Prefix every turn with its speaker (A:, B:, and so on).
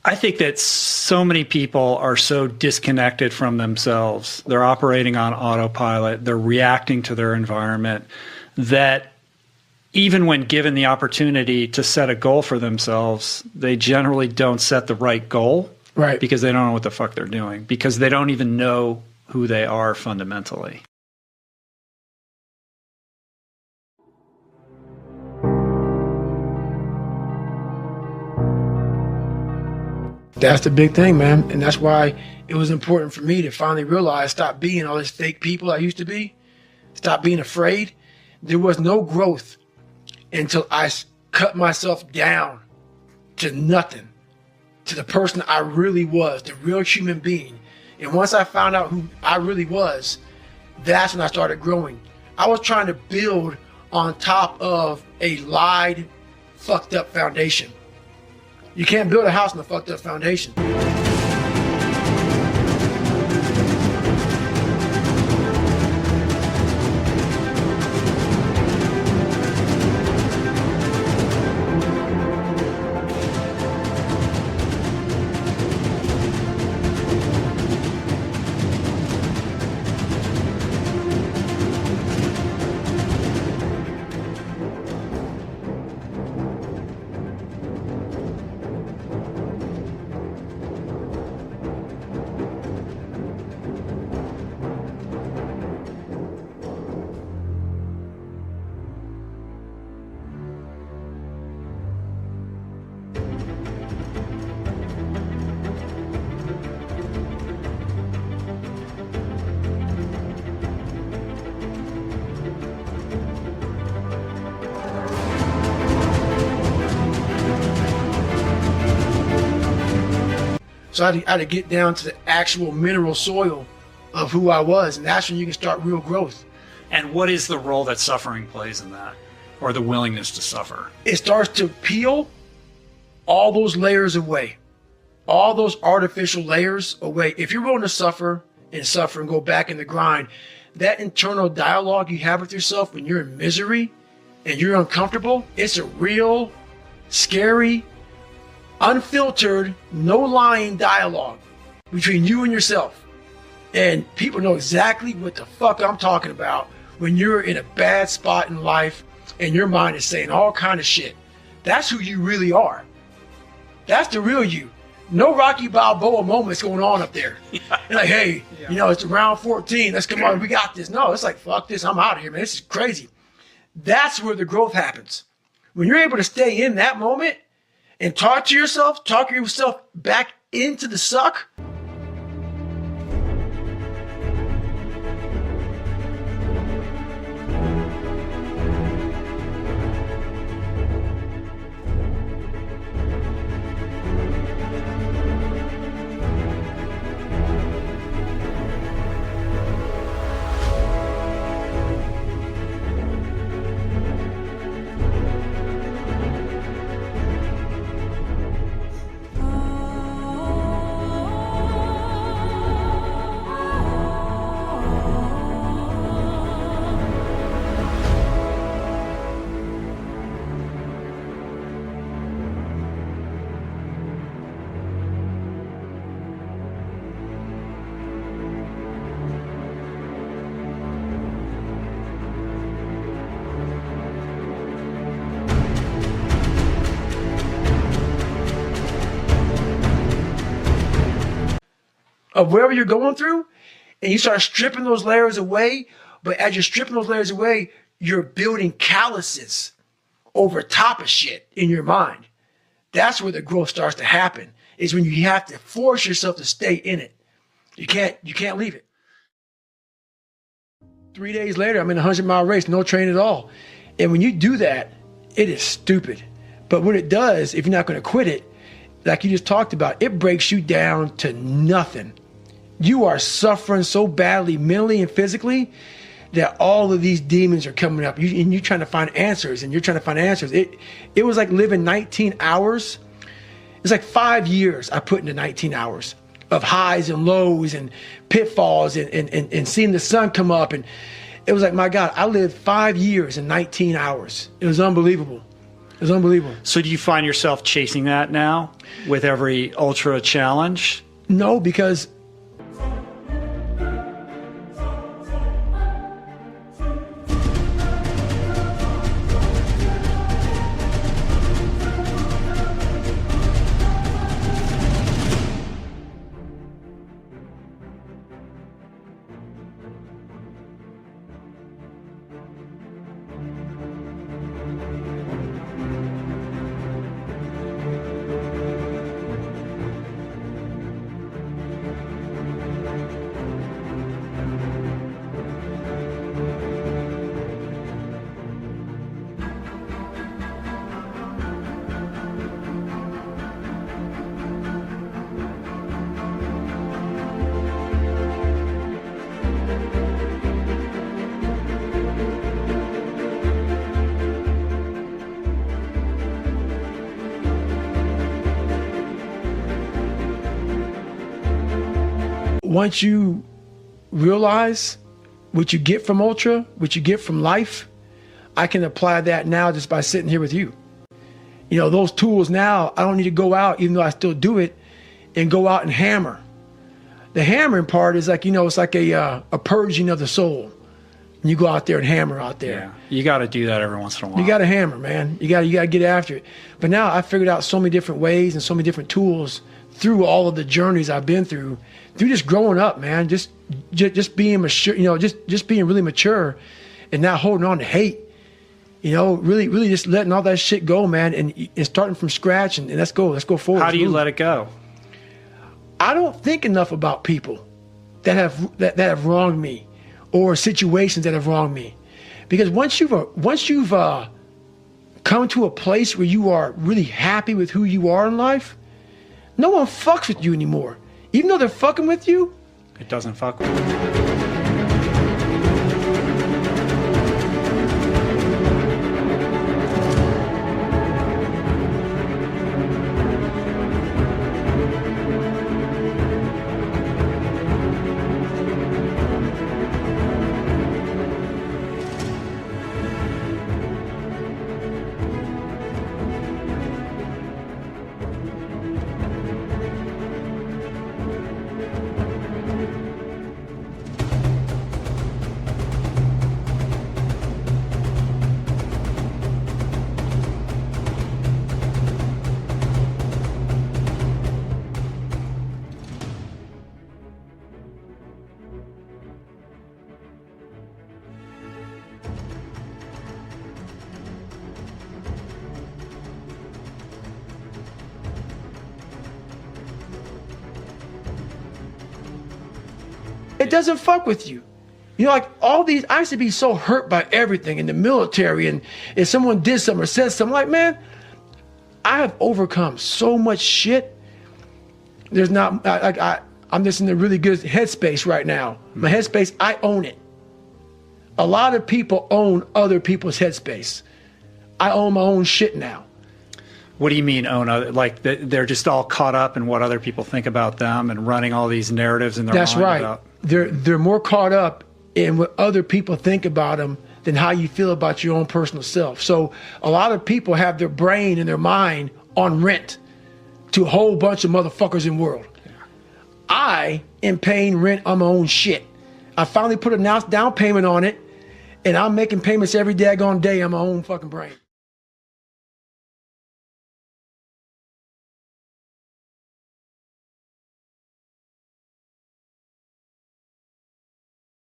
A: I think that so many people are so disconnected from themselves. They're operating on autopilot. They're reacting to their environment that even when given the opportunity to set a goal for themselves, they generally don't set the right goal.
B: Right.
A: Because they don't know what the fuck they're doing. Because they don't even know who they are fundamentally.
B: That's the big thing, man. And that's why it was important for me to finally realize, stop being all these fake people I used to be. Stop being afraid. There was no growth until I cut myself down to nothing, to the person I really was, the real human being. And once I found out who I really was, that's when I started growing. I was trying to build on top of a lied, fucked up foundation. You can't build a house on a fucked up foundation. So I had to get down to the actual mineral soil of who I was, and that's when you can start real growth.
A: And what is the role that suffering plays in that, or the willingness to suffer?
B: It starts to peel all those layers away, all those artificial layers away. If you're willing to suffer and go back in the grind, that internal dialogue you have with yourself when you're in misery and you're uncomfortable, it's a real, scary, unfiltered, no lying dialogue between you and yourself. And people know exactly what the fuck I'm talking about when you're in a bad spot in life and your mind is saying all kind of shit. That's who you really are. That's the real you. No Rocky Balboa moments going on up there. Yeah. You're like, hey, you know, it's round 14. Let's come on, we got this. No, it's like, fuck this. I'm out of here, man. This is crazy. That's where the growth happens. When you're able to stay in that moment and talk yourself back into the suck. Of wherever you're going through, and you start stripping those layers away. But as you're stripping those layers away, you're building calluses over top of shit in your mind. That's where the growth starts to happen, is when you have to force yourself to stay in it. You can't leave it. 3 days later, I'm in a 100-mile race, no train at all. And when you do that, it is stupid. But what it does, if you're not going to quit it, like you just talked about, it breaks you down to nothing. You are suffering so badly, mentally and physically, that all of these demons are coming up. And you're trying to find answers, and you're trying to find answers. It was like living 19 hours. It's like 5 years I put into 19 hours of highs and lows and pitfalls and seeing the sun come up. And it was like, my God, I lived 5 years in 19 hours. It was unbelievable. It's unbelievable.
A: So do you find yourself chasing that now with every ultra challenge?
B: No, because once you realize what you get from ultra, what you get from life, I can apply that now just by sitting here with you. You know, those tools now, I don't need to go out, even though I still do it, and go out and hammer. The hammering part is like, you know, it's like a purging of the soul. And you go out there and hammer out there.
A: Yeah, you got to do that every once in a while.
B: You got to hammer, man. You got to get after it. But now I figured out so many different ways and so many different tools through all of the journeys I've been through just growing up, man, just being mature, you know, just being really mature and not holding on to hate, you know, really just letting all that shit go, man, and starting from scratch and let's go forward.
A: How do you let it go?
B: I don't think enough about people that have wronged me or situations that have wronged me, because once you've come to a place where you are really happy with who you are in life, no one fucks with you anymore. Even though they're fucking with you,
A: it doesn't fuck with you.
B: It doesn't fuck with you. You know, like all these, I used to be so hurt by everything in the military, and if someone did something or said something, like, man, I have overcome so much shit. There's not, I'm just in a really good headspace right now. My headspace, I own it. A lot of people own other people's headspace. I own my own shit now.
A: What do you mean own other? Like they're just all caught up in what other people think about them and running all these narratives in their mind.
B: That's right.
A: About...
B: They're more caught up in what other people think about them than how you feel about your own personal self. So a lot of people have their brain and their mind on rent to a whole bunch of motherfuckers in the world. Yeah. I am paying rent on my own shit. I finally put a down payment on it, and I'm making payments every daggone day on my own fucking brain.